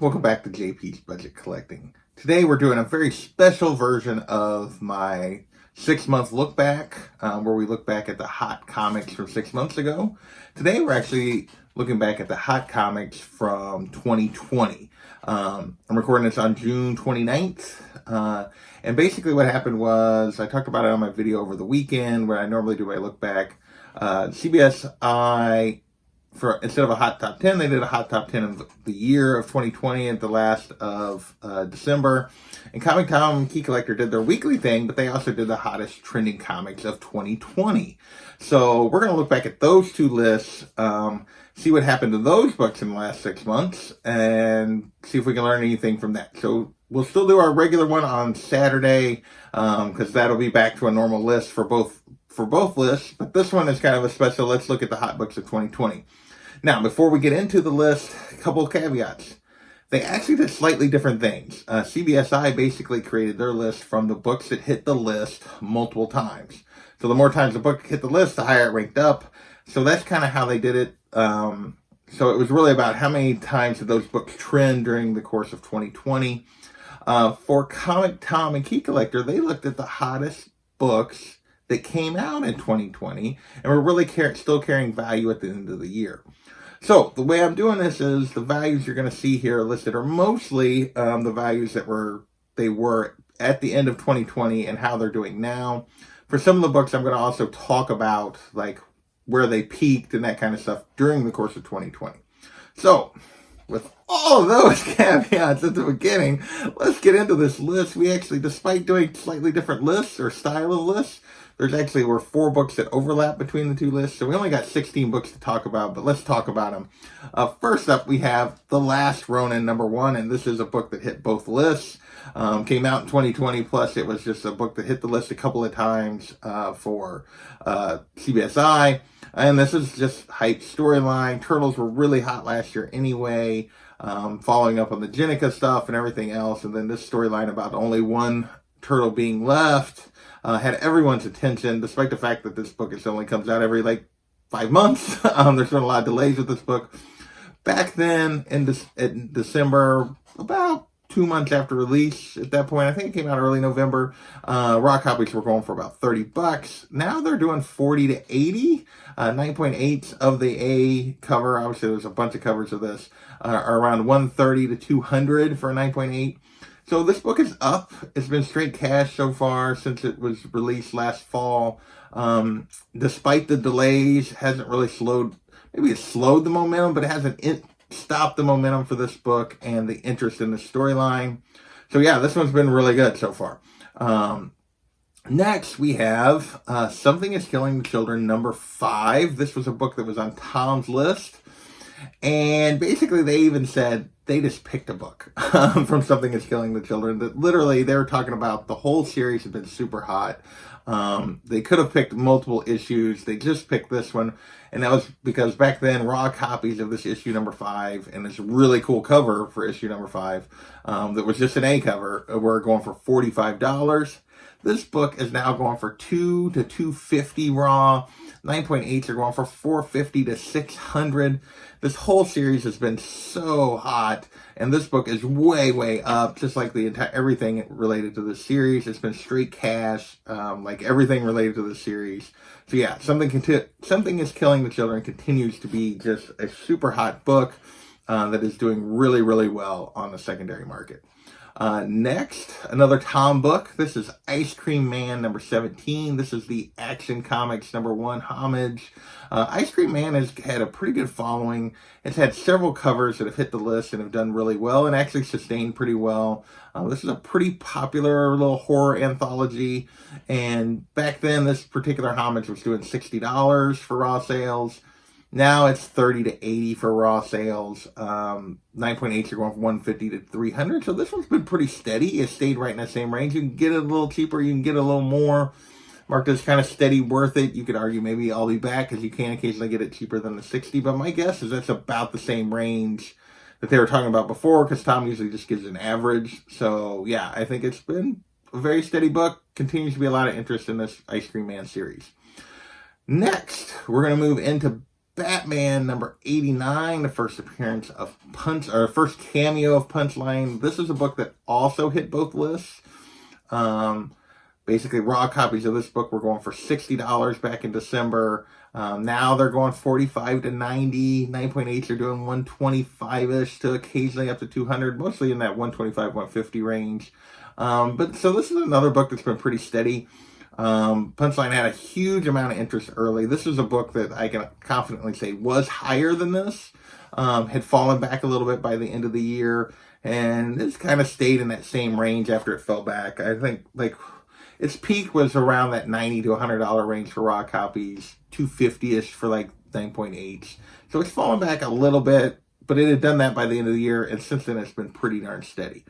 welcome back to JP's Budget Collecting. Today we're doing a very special version of my 6-month look back, where we look back at the hot comics from 6 months ago. Today we're actually looking back at the hot comics from 2020. I'm recording this on June 29th, and basically what happened was, I talked about it on my video over the weekend where I normally do my look back. CBSI, instead of a hot top 10, they did a hot top 10 of the year of 2020 at the last of December. And Comic Tom and Key Collector did their weekly thing, but they also did the hottest trending comics of 2020. So we're going to look back at those two lists, see what happened to those books in the last 6 months, and see if we can learn anything from that. So we'll still do our regular one on Saturday, because that'll be back to a normal list for both lists. But this one is kind of a special. Let's look at the hot books of 2020. Now, before we get into the list, a couple of caveats. They actually did slightly different things. CBSI basically created their list from the books that hit the list multiple times. So the more times the book hit the list, the higher it ranked up. So that's kind of how they did it. So it was really about how many times did those books trend during the course of 2020. For Comic Tom and Key Collector, they looked at the hottest books that came out in 2020 and were really still carrying value at the end of the year. So the way I'm doing this is the values you're going to see here listed are mostly the values that they were at the end of 2020 and how they're doing now. For some of the books, I'm going to also talk about like where they peaked and that kind of stuff during the course of 2020. So with all of those caveats at the beginning, let's get into this list. We actually, despite doing slightly different lists or style of lists, were 4 books that overlap between the two lists. So we only got 16 books to talk about, but let's talk about them. First up, we have The Last Ronin, #1, and this is a book that hit both lists. Came out in 2020, plus it was just a book that hit the list a couple of times for CBSI. And this is just hype storyline. Turtles were really hot last year anyway, following up on the Jenica stuff and everything else. And then this storyline about only one turtle being left had everyone's attention, despite the fact that this book only comes out every 5 months. There's been a lot of delays with this book. Back then, in December, about 2 months after release, at that point, I think it came out early November, raw copies were going for about $30. Now they're doing 40 to 80. 9.8 of the A cover, obviously there's a bunch of covers of this, are around 130 to 200 for a 9.8. So this book is up. It's been straight cash so far since it was released last fall. Despite the delays, hasn't really slowed. Maybe it slowed the momentum, but it hasn't stopped the momentum for this book and the interest in the storyline. So yeah, this one's been really good so far. Next, we have Something is Killing the Children, #5. This was a book that was on Tom's list. And basically, they even said they just picked a book from Something is Killing the Children. That literally, they were talking about the whole series had been super hot. They could have picked multiple issues. They just picked this one. And that was because back then, raw copies of this issue #5 and this really cool cover for issue #5 that was just an A cover were going for $45. This book is now going for $200 to $250 raw. 9.8s are going for $450 to $600. This whole series has been so hot, and this book is way, way up. Just like the entire everything related to this series, it's been straight cash. Like everything related to this series. So yeah, Something is Killing the Children continues to be just a super hot book that is doing really, really well on the secondary market. Next, another Tom book. This is Ice Cream Man #17. This is the Action Comics #1 homage. Ice Cream Man has had a pretty good following. It's had several covers that have hit the list and have done really well and actually sustained pretty well. This is a pretty popular little horror anthology. And back then, this particular homage was doing $60 for raw sales. Now it's 30 to 80 for raw sales. 9.8s are going from 150 to 300. So this one's been pretty steady. It stayed right in the same range. You can get it a little cheaper. You can get a little more. Marked as kind of steady, worth it. You could argue maybe I'll be back because you can occasionally get it cheaper than the 60. But my guess is that's about the same range that they were talking about before, because Tom usually just gives an average. So yeah, I think it's been a very steady book. Continues to be a lot of interest in this Ice Cream Man series. Next, we're going to move into Batman number 89, the first appearance of first cameo of Punchline. This is a book that also hit both lists. Basically, raw copies of this book were going for $60 back in December. Now they're going 45 to 90. 9.8s are doing 125-ish to occasionally up to 200, mostly in that 125, 150 range. But so this is another book that's been pretty steady. Punchline had a huge amount of interest early. This is a book that I can confidently say was higher than this. Had fallen back a little bit by the end of the year, and it's kind of stayed in that same range after it fell back. I think like its peak was around that $90 to $100 range for raw copies, $250-ish for like 9.8s. So it's fallen back a little bit, but it had done that by the end of the year, and since then it's been pretty darn steady.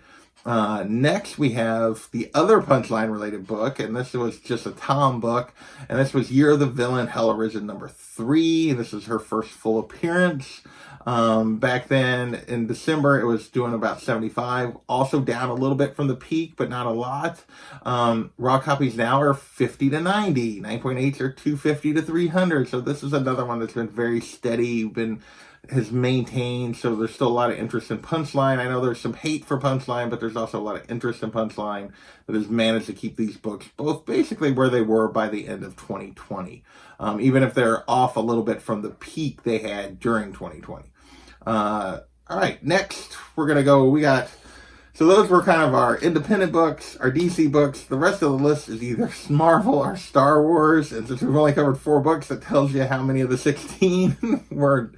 Next we have the other Punchline related book, and this was just a Tom book, and this was Year of the Villain, Hell Arisen number 3. This is her first full appearance. Back then in December, it was doing about 75, also down a little bit from the peak, but not a lot. Raw copies now are 50 to 90, 9.8s are 250 to 300. So this is another one that's been very steady, has maintained. So there's still a lot of interest in Punchline. I know there's some hate for Punchline, but there's also a lot of interest in Punchline that has managed to keep these books both basically where they were by the end of 2020. Even if they're off a little bit from the peak they had during 2020. All right, next we're going to go, so those were kind of our independent books, our DC books. The rest of the list is either Marvel or Star Wars. And since we've only covered 4 books, that tells you how many of the 16 were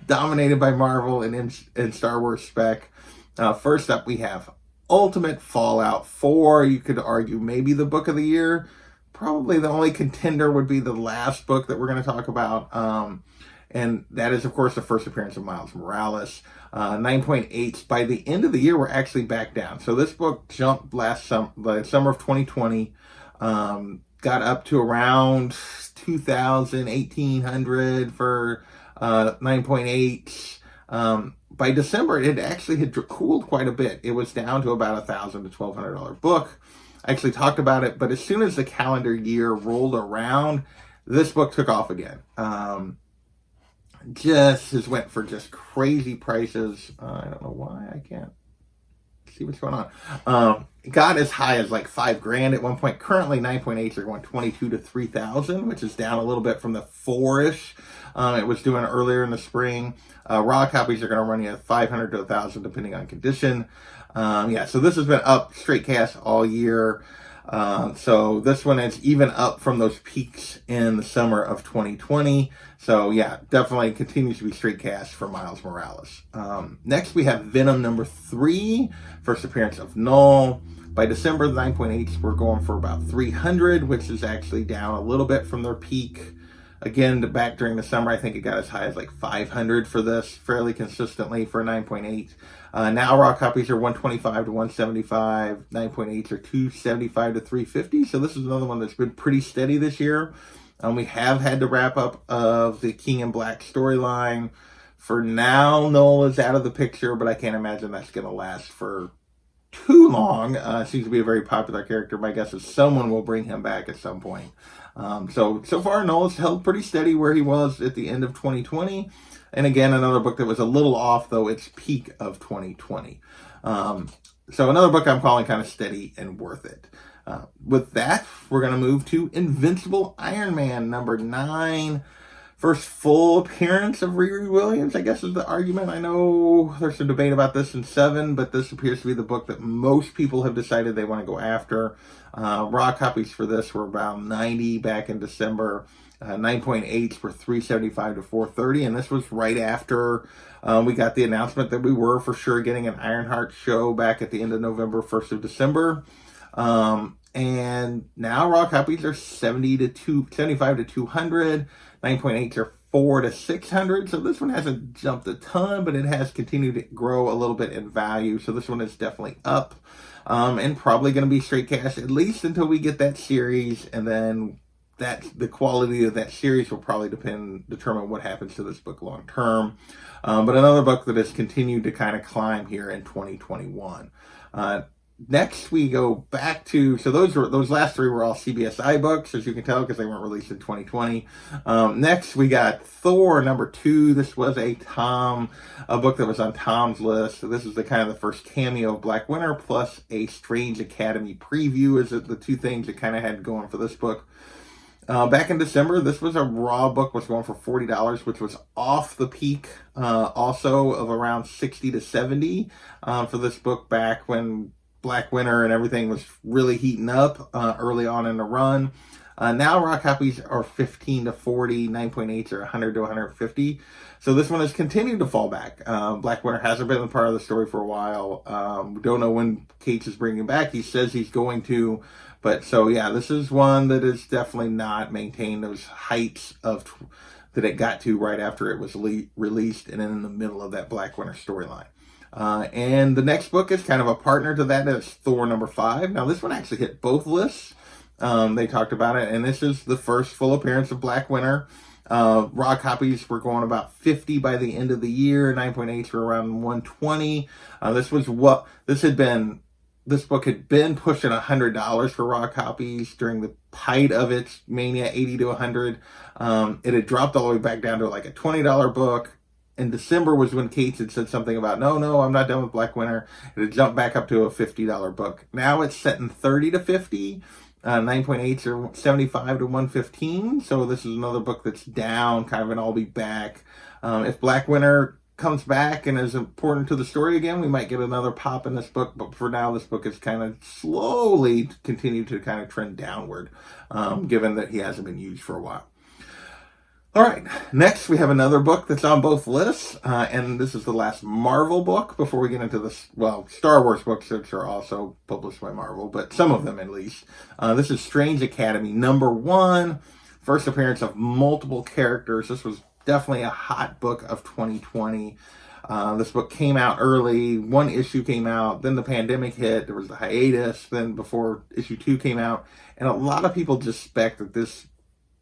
dominated by Marvel and Star Wars spec. First up, we have Ultimate Fallout 4. You could argue maybe the book of the year. Probably the only contender would be the last book that we're going to talk about. And that is, of course, the first appearance of Miles Morales. 9.8s. By the end of the year, we're actually back down. So this book jumped the summer of 2020, got up to around 2,000, 1,800 for 9.8s. By December, it had cooled quite a bit. It was down to about $1,000 to $1,200 book. I actually talked about it, but as soon as the calendar year rolled around, this book took off again. Just went for just crazy prices. I don't know why I can't see what's going on. Got as high as like $5,000 at one point. Currently 9.8s are going 22 to 3,000, which is down a little bit from the 4-ish it was doing earlier in the spring. Raw copies are going to run you at 500 to 1,000 depending on condition. So this has been up straight cash all year. So this one is even up from those peaks in the summer of 2020. So yeah, definitely continues to be straight cash for Miles Morales. Next we have Venom number 3, first appearance of Null. By December, the 9.8s were going for about 300, which is actually down a little bit from their peak. Again, back during the summer, I think it got as high as like 500 for this, fairly consistently for 9.8. Now raw copies are 125 to 175, 9.8s are 275 to 350. So this is another one that's been pretty steady this year. We have had the wrap up of the King in Black storyline. For now, Null is out of the picture, but I can't imagine that's going to last for too long. Seems to be a very popular character. My guess is someone will bring him back at some point. So far, Null has held pretty steady where he was at the end of 2020. And again, another book that was a little off, though, its peak of 2020. So another book I'm calling kind of steady and worth it. With that, we're going to move to Invincible Iron Man number 9. First full appearance of Riri Williams, I guess is the argument. I know there's some debate about this in 7, but this appears to be the book that most people have decided they want to go after. Raw copies for this were about 90 back in December. 9.8s were 375 to 430, and this was right after we got the announcement that we were for sure getting an Ironheart show back at the end of November, 1st of December. And now raw copies are 75 to 200. 9.8s are 400 to 600. So this one hasn't jumped a ton, but it has continued to grow a little bit in value. So this one is definitely up, and probably going to be straight cash at least until we get that series, and then the quality of that series will probably determine what happens to this book long term. But another book that has continued to kind of climb here in 2021. next we go back to, so those last three were all CBSI books, as you can tell, because they weren't released in 2020. Next we got Thor #2. This was a book that was on Tom's list. So this is the kind of the first cameo of Black Winter, plus a Strange Academy preview is the two things that kind of had going for this book. Back in December, this was a raw book, was going for $40, which was off the peak, also of around 60 to 70 for this book back when Black Winter and everything was really heating up early on in the run. Now raw copies are 15 to 40, 9.8s are 100 to 150. So this one has continued to fall back. Black Winter hasn't been a part of the story for a while. We don't know when Cates is bringing back. He says he's going to. But so, yeah, this is one that is definitely not maintained those heights of that it got to right after it was released and in the middle of that Black Winter storyline. And the next book is kind of a partner to that. It's Thor #5. Now, this one actually hit both lists. They talked about it, and this is the first full appearance of Black Winter. Raw copies were going about 50 by the end of the year. 9.8s were around 120. This book had been pushing $100 for raw copies during the height of its mania, 80 to 100. It had dropped all the way back down to like a $20 book. In December was when Cates had said something about, no, I'm not done with Black Winter. It had jumped back up to a $50 book. Now it's setting 30 to 50. 9.8s are 75 to 115. So this is another book that's down, kind of an I'll be back. If Black Winter comes back and is important to the story again, we might get another pop in this book, but for now this book is kind of slowly continued to kind of trend downward, given that he hasn't been used for a while. All right, next we have another book that's on both lists, and this is the last Marvel book before we get into this, Star Wars books, which are also published by Marvel, but some of them at least. This is Strange Academy #1, first appearance of multiple characters. This was definitely a hot book of 2020. This book came out early. One issue came out, then the pandemic hit. There was the hiatus, then before issue 2 came out. And a lot of people just spec that this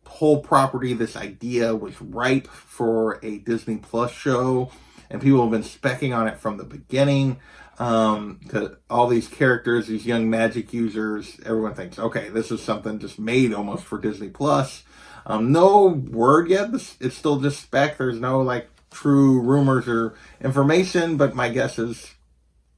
whole property, this idea was ripe for a Disney Plus show. And people have been specking on it from the beginning. To all these characters, these young magic users, everyone thinks, okay, this is something just made almost for Disney Plus. No word yet. It's still just spec. There's no like true rumors or information, but my guess is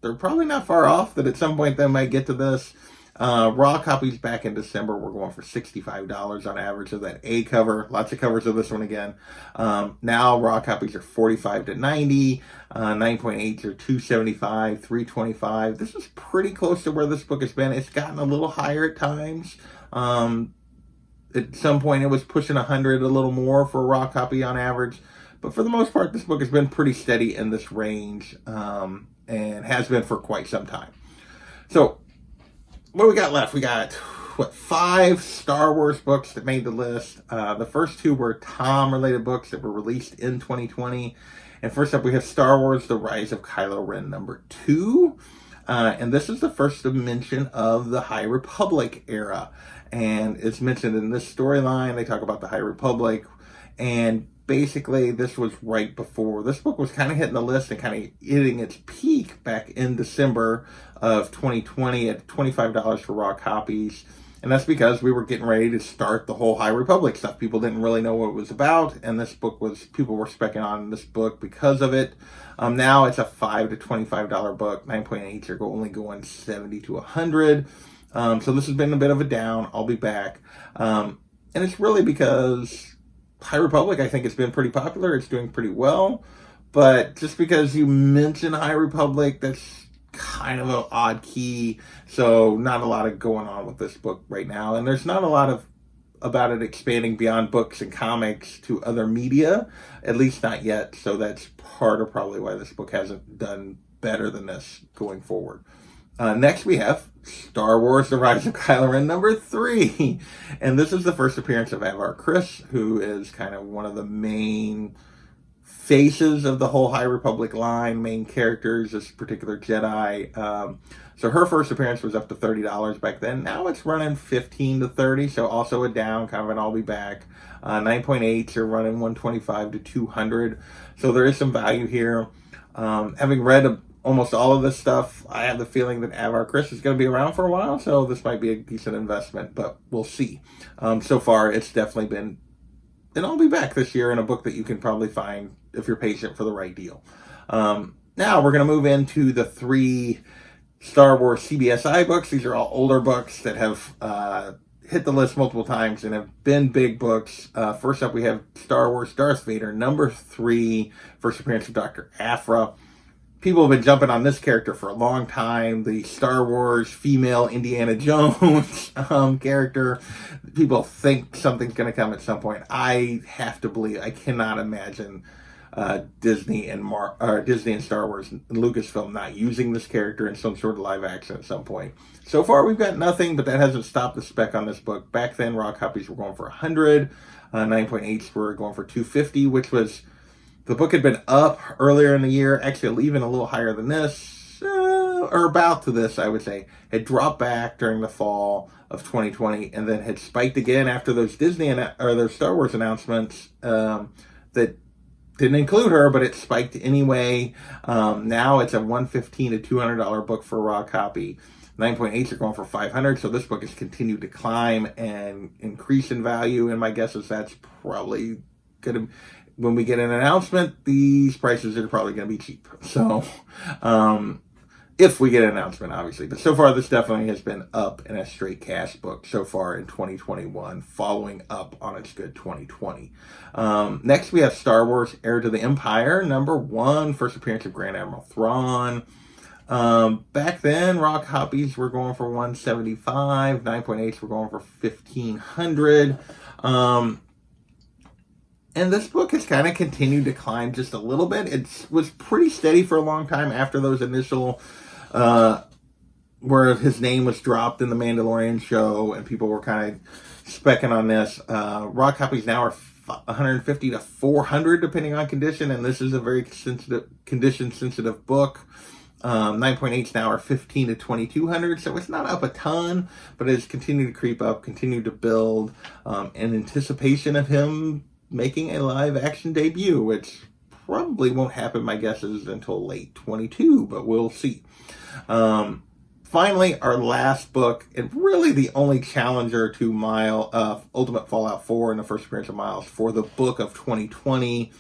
they're probably not far off that at some point they might get to this. Raw copies back in December were going for $65 on average of that A cover. Lots of covers of this one again. Now raw copies are 45 to 90. 9.8s are 275, 325. This is pretty close to where this book has been. It's gotten a little higher at times. At some point, it was pushing 100, a little more for a raw copy on average. But for the most part, this book has been pretty steady in this range and has been for quite some time. So what do we got left? We got, 5 Star Wars books that made the list. The first 2 were Tom-related books that were released in 2020. And first up, we have Star Wars: The Rise of Kylo Ren #2. And this is the first mention of the High Republic era. And it's mentioned in this storyline. They talk about the High Republic. And basically, this was right before. This book was kind of hitting the list and kind of hitting its peak back in December of 2020 at $25 for raw copies. And that's because we were getting ready to start the whole High Republic stuff. People didn't really know what it was about. And this book people were specking on this book because of it. Now it's a $5 to $25 book. 9.8s are only going 70 to 100. So this has been a bit of a down. I'll be back. And it's really because High Republic, I think, has been pretty popular. It's doing pretty well. But just because you mention High Republic, that's kind of an odd key. So not a lot of going on with this book right now. And there's not a lot about it expanding beyond books and comics to other media, at least not yet. So that's part of probably why this book hasn't done better than this going forward. Next, we have Star Wars: The Rise of Kylo Ren #3. And this is the first appearance of Aphra, who is kind of one of the main faces of the whole High Republic line, main characters, this particular Jedi. So her first appearance was up to $30 back then. Now it's running 15 to 30, so also a down, kind of an I'll be back. 9.8s are running 125 to 200. So there is some value here. Having read almost all of this stuff. I have the feeling that Avar Chris is going to be around for a while, so this might be a decent investment, but we'll see. So far, it's definitely been, and I'll be back this year in a book that you can probably find if you're patient for the right deal. Now we're going to move into the 3 Star Wars CBSI books. These are all older books that have hit the list multiple times and have been big books. First up, we have Star Wars Darth Vader, number 3, first appearance of Dr. Aphra. People have been jumping on this character for a long time. The Star Wars female Indiana Jones character. People think something's going to come at some point. I have to believe. I cannot imagine Disney and Star Wars and Lucasfilm not using this character in some sort of live action at some point. So far, we've got nothing, but that hasn't stopped the spec on this book. Back then, raw copies were going for 100. 9.8s were going for 250, which was... The book had been up earlier in the year, actually even a little higher than this, or about to this, I would say. Had dropped back during the fall of 2020, and then had spiked again after those those Star Wars announcements that didn't include her, but it spiked anyway. Now it's a $115 to $200 book for a raw copy. 9.8s are going for 500, so this book has continued to climb and increase in value, and my guess is that's probably going to... When we get an announcement, these prices are probably going to be cheap. So, if we get an announcement, obviously. But so far, this definitely has been up in a straight cash book so far in 2021, following up on its good 2020. Next, we have Star Wars Heir to the Empire, number 1, first appearance of Grand Admiral Thrawn. Back then, raw copies were going for 175, 9.8s were going for 1,500. And this book has kind of continued to climb just a little bit. It was pretty steady for a long time after those initial, where his name was dropped in the Mandalorian show and people were kind of specking on this. Raw copies now are 150 to 400 depending on condition, and this is a very condition-sensitive book. 9.8s now are 15 to 2,200, so it's not up a ton, but it's continued to creep up, continued to build in anticipation of him making a live action debut, which probably won't happen, my guess is, until late 22, but we'll see. Finally, our last book, and really the only challenger to Ultimate Fallout 4 and the first appearance of Miles for the book of 2020,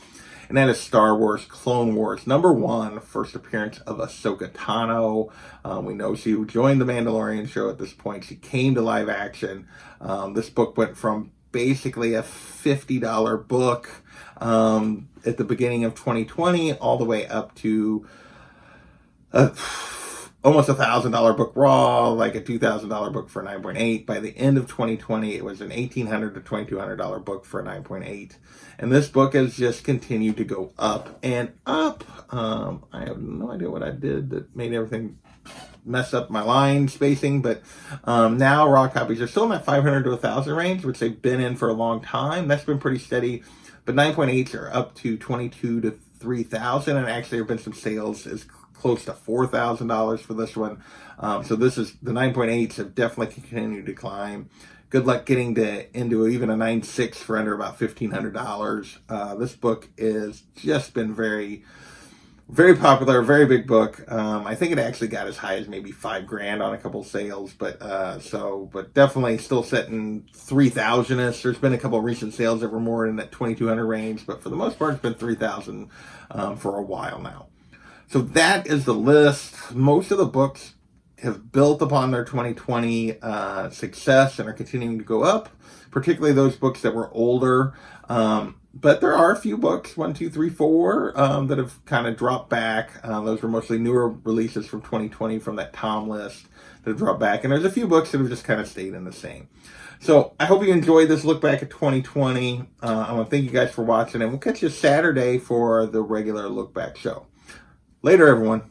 and that is Star Wars Clone Wars, number 1, first appearance of Ahsoka Tano. We know she joined the Mandalorian show at this point. She came to live action. This book went from basically a $50 book at the beginning of 2020 all the way up to almost $1,000 book raw, like a $2,000 book for 9.8. By the end of 2020, it was an $1,800 to $2,200 book for 9.8. And this book has just continued to go up and up. I have no idea what I did that made everything mess up my line spacing, but now raw copies are still in that 500 to 1,000 range, which they've been in for a long time. That's been pretty steady, but 9.8s are up to 22 to 3,000, and actually there have been some sales as close to $4,000 for this one. So this is, the 9.8s have definitely continued to climb. Good luck getting into even a 9.6 for under about $1,500. This book has just been very popular, very big book. I think it actually got as high as maybe $5,000 on a couple of sales, but definitely still setting 3,000-ish. There's been a couple of recent sales that were more in that 2,200 range, but for the most part, it's been 3,000 for a while now. So that is the list. Most of the books have built upon their 2020 success and are continuing to go up, particularly those books that were older. But there are a few books, 1, 2, 3, 4, that have kind of dropped back. Those were mostly newer releases from 2020 from that Tom list that have dropped back. And there's a few books that have just kind of stayed in the same. So I hope you enjoyed this look back at 2020. I want to thank you guys for watching, and we'll catch you Saturday for the regular look back show. Later, everyone.